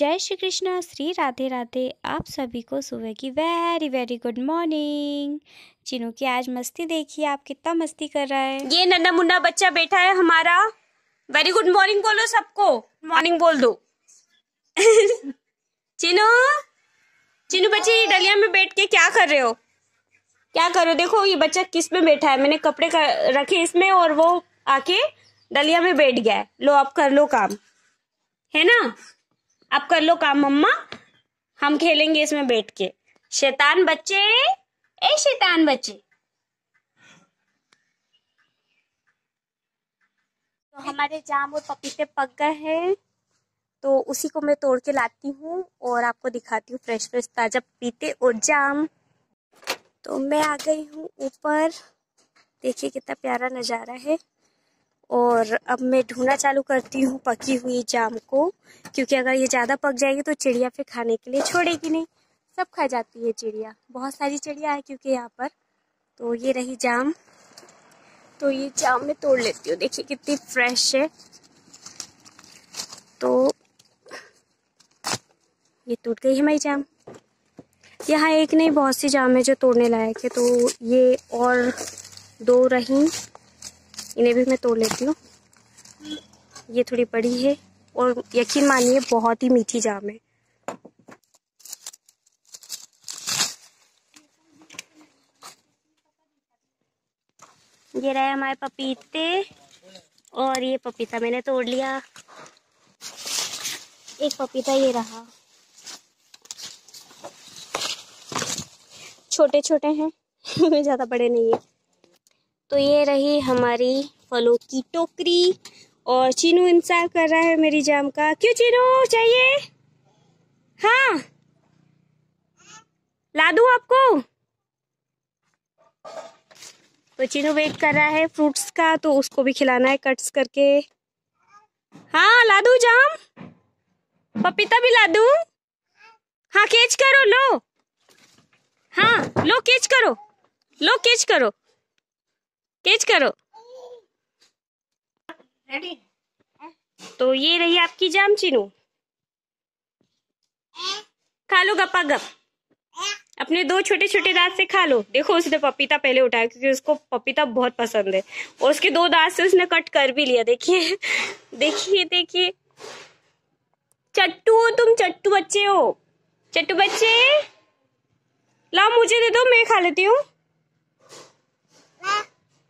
जय श्री कृष्णा, श्री राधे राधे। आप सभी को सुबह की very very good morning. Chinu की आज मस्ती देखिए, आप कितना मस्ती कर रहा है। ये नन्हा मुन्ना बच्चा बैठा है हमारा। वेरी गुड मॉर्निंग बोलो सबको, मॉर्निंग बोल दो। चिनू चिनू बच्चे डलिया में बैठ के क्या कर रहे हो, क्या कर रहे हो? देखो ये बच्चा किस में बैठा है, मैंने कपड़े रखे इसमें और वो आके डलिया में बैठ गया है। लो आप कर लो काम, है ना? आप कर लो काम मम्मा, हम खेलेंगे इसमें बैठ के। शैतान बच्चे, ए शैतान बच्चे। तो हमारे जाम और पपीते पक गए हैं, तो उसी को मैं तोड़ के लाती हूँ और आपको दिखाती हूँ फ्रेश फ्रेश ताजा पपीते और जाम। तो मैं आ गई हूँ ऊपर, देखिए कितना प्यारा नज़ारा है। और अब मैं ढूंढना चालू करती हूँ पकी हुई जाम को, क्योंकि अगर ये ज़्यादा पक जाएगी तो चिड़िया फिर खाने के लिए छोड़ेगी नहीं, सब खा जाती है चिड़िया। बहुत सारी चिड़िया है क्योंकि यहाँ पर। तो ये रही जाम, तो ये जाम मैं तोड़ लेती हूँ, देखिए कितनी फ्रेश है। तो ये टूट गई है हमारी जाम। यहाँ एक नहीं बहुत सी जाम है जो तोड़ने लायक है, तो ये और दो रही, इन्हें भी मैं तोड़ लेती हूँ। ये थोड़ी बड़ी है और यकीन मानिए बहुत ही मीठी जाम है। ये रहे हमारे पपीते और ये पपीता मैंने तोड़ लिया। एक पपीता ये रहा, छोटे छोटे हैं ज़्यादा बड़े नहीं है। तो ये रही हमारी फलों की टोकरी और चीनू इंतजार कर रहा है मेरी जाम का। क्यों चीनू चाहिए? हाँ ला दूँ आपको? तो चीनू वेट कर रहा है फ्रूट्स का, तो उसको भी खिलाना है कट्स करके। हाँ ला दूँ जाम, पपीता भी ला दूँ? हाँ कैच करो, लो। हाँ लो कैच करो, लो कैच करो, कैच करो। रेडी? तो ये रही आपकी जाम चीनू, खा लो गप्पा गप, अपने दो छोटे छोटे दांत से खा लो। देखो उसने पपीता पहले उठाया क्योंकि उसको पपीता बहुत पसंद है, और उसके दो दांत से उसने कट कर भी लिया। देखिए देखिए देखिए, चट्टू तुम चट्टू बच्चे हो, चट्टू बच्चे। लाओ मुझे दे दो, मैं खा लेती हूँ।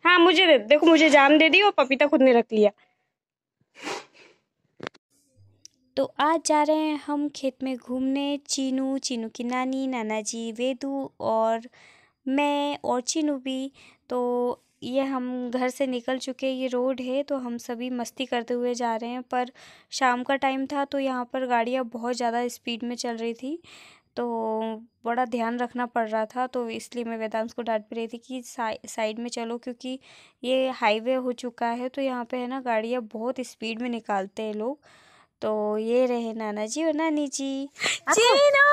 हाँ मुझे दे, देखो मुझे जाम दे दी और पपीता खुद ने रख लिया। तो आज जा रहे हैं हम खेत में घूमने। चीनू, चीनू की नानी, नाना जी, वेदू और मैं और चीनू भी। तो ये हम घर से निकल चुके, ये रोड है, तो हम सभी मस्ती करते हुए जा रहे हैं। पर शाम का टाइम था तो यहाँ पर गाड़ियाँ बहुत ज़्यादा स्पीड में चल रही थी, तो बड़ा ध्यान रखना पड़ रहा था। तो इसलिए मैं वेदांश को डांट भी रही थी कि साइड में चलो, क्योंकि ये हाईवे हो चुका है, तो यहाँ पे है ना गाड़ियाँ बहुत स्पीड में निकालते हैं लोग। तो ये रहे नाना जी और नानी जी। चीनू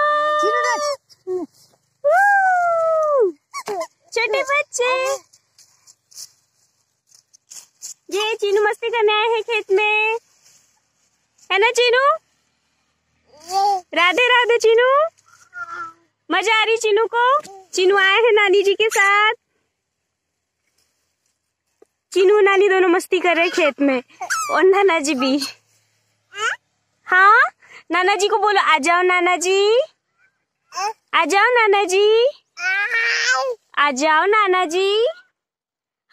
छोटे बच्चे, ये चीनू मस्ती करने आए हैं खेत में, है ना चीनू? राधे राधे चीनू, मजा आ रही चीनू को? चीनू आए हैं नानी जी के साथ, चीनू नानी दोनों मस्ती कर रहे खेत में, और नाना जी भी। हाँ नाना जी को बोलो आ जाओ नाना जी, आ जाओ नाना जी, आ जाओ नाना जी,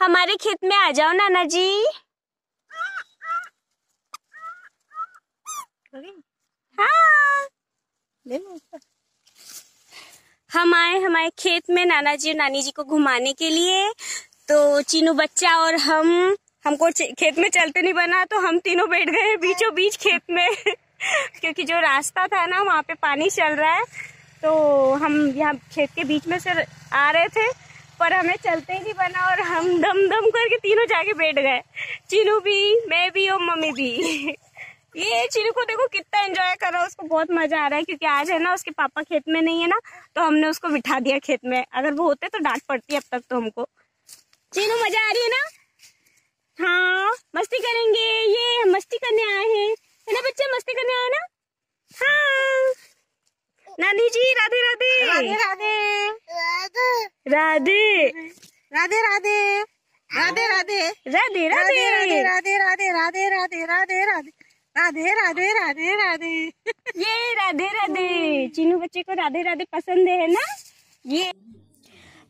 हमारे खेत में आ जाओ नाना जी। हाँ हम आए हमारे खेत में नाना जी और नानी जी को घुमाने के लिए। तो चीनू बच्चा और हमको खेत में चलते नहीं बना, तो हम तीनों बैठ गए बीचों बीच खेत में क्योंकि जो रास्ता था ना वहाँ पे पानी चल रहा है, तो हम यहाँ खेत के बीच में से आ रहे थे, पर हमें चलते ही नहीं बना और हम दम दम करके तीनों जाके बैठ गए, चीनू भी, मैं भी और मम्मी भी। ये चीनू को देखो कितना एंजॉय कर रहा है, उसको बहुत मजा आ रहा है, क्योंकि आज है ना उसके पापा खेत में नहीं है ना, तो हमने उसको बिठा दिया खेत में। अगर वो होते तो डांट पड़ती अब तक तो हमको। चीनू मजा आ रही है ना? हाँ मस्ती करेंगे, ये हम मस्ती करने आए हैं, है ना बच्चे? मस्ती करने आए ना? हाँ नानी जी राधे राधे। राधे राधे राधे राधे राधे राधे राधे राधे राधे राधे राधे राधे राधे राधे राधे राधे राधे राधे राधे। ये राधे राधे चीनू बच्चे को राधे राधे पसंद है ना। ये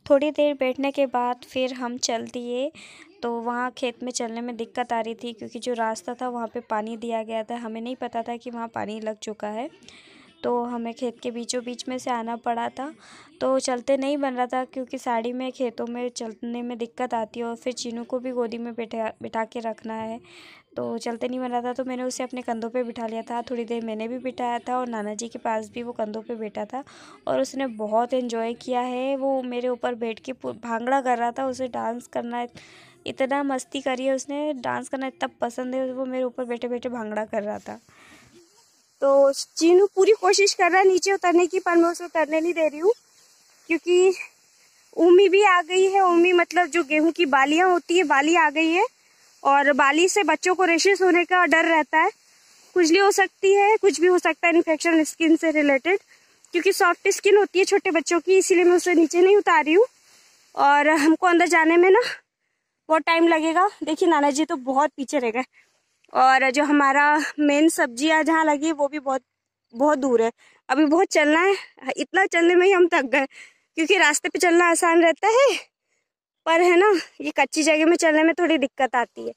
थोड़ी देर बैठने के बाद फिर हम चल दिए। तो वहाँ खेत में चलने में दिक्कत आ रही थी क्योंकि जो रास्ता था वहाँ पे पानी दिया गया था, हमें नहीं पता था कि वहाँ पानी लग चुका है, तो हमें खेत के बीचों बीच में से आना पड़ा था। तो चलते नहीं बन रहा था क्योंकि साड़ी में खेतों में चलने में दिक्कत आती है और फिर चीनू को भी गोदी में बिठा के रखना है, तो चलते नहीं बन रहा था। तो मैंने उसे अपने कंधों पे बिठा लिया था, थोड़ी देर मैंने भी बिठाया था और नाना जी के पास भी वो कंधों पे बैठा था और उसने बहुत एंजॉय किया है। वो मेरे ऊपर बैठ के भांगड़ा कर रहा था, उसे डांस करना इतना मस्ती करी है, उसने डांस करना इतना पसंद है, वो मेरे ऊपर बैठे बैठे भांगड़ा कर रहा था। तो चीनू पूरी कोशिश कर रहा है नीचे उतरने की, पर मैं उसे उतरने नहीं दे रही हूँ क्योंकि उमी भी आ गई है। उमी मतलब जो गेहूं की बालियां होती है, बाली आ गई है और बाली से बच्चों को रेशेस होने का डर रहता है, खुजली हो सकती है, कुछ भी हो सकता है इन्फेक्शन स्किन से रिलेटेड, क्योंकि सॉफ्ट स्किन होती है छोटे बच्चों की, इसीलिए मैं उसे नीचे नहीं उतार रही हूँ। और हमको अंदर जाने में ना बहुत टाइम लगेगा। देखिए नाना जी तो बहुत पीछे रह गए और जो हमारा मेन सब्जियां जहाँ लगी वो भी बहुत बहुत दूर है, अभी बहुत चलना है। इतना चलने में ही हम थक गए क्योंकि रास्ते पे चलना आसान रहता है, पर है ना ये कच्ची जगह में चलने में थोड़ी दिक्कत आती है।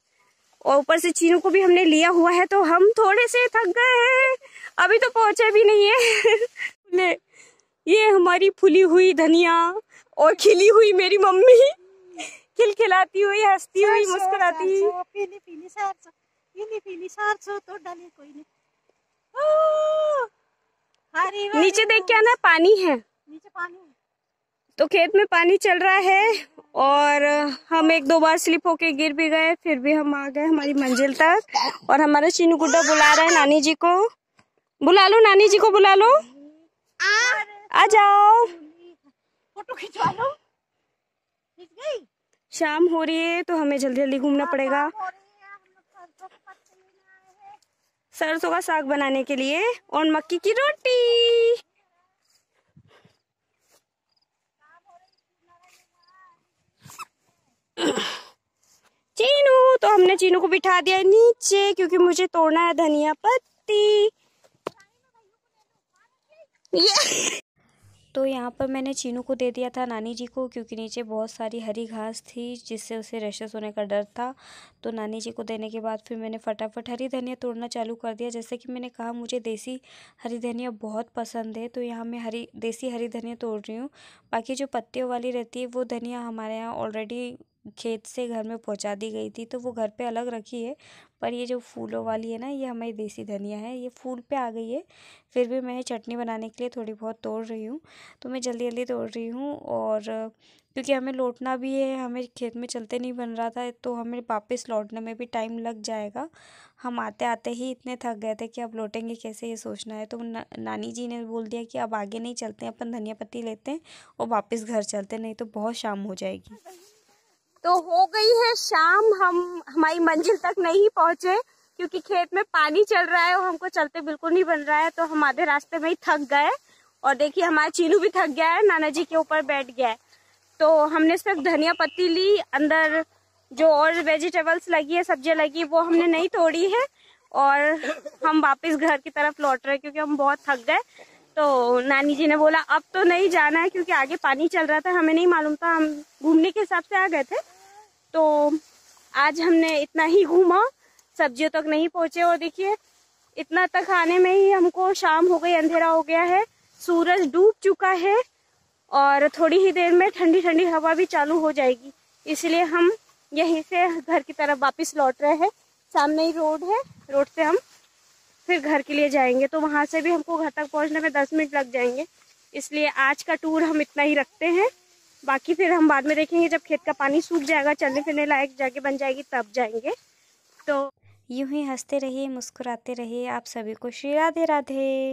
और ऊपर से चीनू को भी हमने लिया हुआ है तो हम थोड़े से थक गए हैं, अभी तो पहुंचे भी नहीं है। ये हमारी फुली हुई धनिया और खिली हुई मेरी मम्मी, खिलखिलाती हुई, हंसती हुई, मुस्कुराती हुई। पीली पीली सरसों, पीली पीली सरसों तो डाले कोई नहीं। नीचे देख के आना, पानी है नीचे पानी है। तो खेत में पानी चल रहा है और हम एक दो बार स्लिप होके गिर भी गए, फिर भी हम आ गए हमारी मंजिल तक। और हमारा चीनू गुड्डा बुला रहा है नानी जी को, बुला लो नानी जी को, बुला लो, आ जाओ, फोटो खिंचवा लो। खिंच गई। शाम हो रही है तो हमें जल्दी जल्दी घूमना पड़ेगा सरसों का साग बनाने के लिए और मक्की की रोटी। चीनू तो हमने चीनू को बिठा दिया है नीचे क्योंकि मुझे तोड़ना है धनिया पत्ती। तो यहाँ पर मैंने चीनू को दे दिया था नानी जी को क्योंकि नीचे बहुत सारी हरी घास थी जिससे उसे रैशेस होने का डर था। तो नानी जी को देने के बाद फिर मैंने फटाफट हरी धनिया तोड़ना चालू कर दिया। जैसे कि मैंने कहा मुझे देसी हरी धनिया बहुत पसंद है, तो यहाँ मैं देसी हरी धनिया तोड़ रही हूँ। बाकी जो पत्तियों वाली रहती है वो धनिया हमारे यहाँ ऑलरेडी खेत से घर में पहुंचा दी गई थी, तो वो घर पे अलग रखी है। पर ये जो फूलों वाली है ना, ये हमारी देसी धनिया है, ये फूल पे आ गई है। फिर भी मैं चटनी बनाने के लिए थोड़ी बहुत तोड़ रही हूँ, तो मैं जल्दी जल्दी तोड़ रही हूँ। और क्योंकि हमें लौटना भी है, हमें खेत में चलते नहीं बन रहा था, तो हमें वापस लौटने में भी टाइम लग जाएगा। हम आते आते ही इतने थक गए थे कि अब लौटेंगे कैसे, ये सोचना है। तो नानी जी ने बोल दिया कि अब आगे नहीं चलते हैं, अपन धनिया पत्ती लेते हैं और वापस घर चलते हैं, नहीं तो बहुत शाम हो जाएगी। तो हो गई है शाम, हम हमारी मंजिल तक नहीं पहुंचे क्योंकि खेत में पानी चल रहा है और हमको चलते बिल्कुल नहीं बन रहा है, तो हम आधे रास्ते में ही थक गए। और देखिए हमारा चीनू भी थक गया है, नाना जी के ऊपर बैठ गया है। तो हमने सिर्फ धनिया पत्ती ली, अंदर जो और वेजिटेबल्स लगी है, सब्जियां लगी, वो हमने नहीं तोड़ी है और हम वापस घर की तरफ लौट रहे हैं क्योंकि हम बहुत थक गए। तो नानी जी ने बोला अब तो नहीं जाना है क्योंकि आगे पानी चल रहा था, हमें नहीं मालूम था, हम घूमने के हिसाब से आ गए थे। तो आज हमने इतना ही घूमा, सब्जियों तक नहीं पहुंचे और देखिए इतना तक आने में ही हमको शाम हो गई, अंधेरा हो गया है, सूरज डूब चुका है और थोड़ी ही देर में ठंडी ठंडी हवा भी चालू हो जाएगी, इसलिए हम यहीं से घर की तरफ वापस लौट रहे हैं। सामने ही रोड है, रोड से हम फिर घर के लिए जाएंगे, तो वहां से भी हमको घर तक पहुंचने में 10 मिनट लग जाएंगे, इसलिए आज का टूर हम इतना ही रखते हैं। बाकी फिर हम बाद में देखेंगे, जब खेत का पानी सूख जाएगा, चलने फिरने लायक जगह बन जाएगी, तब जाएंगे। तो यूं ही हंसते रहिए, मुस्कुराते रहिए। आप सभी को श्री राधे राधे।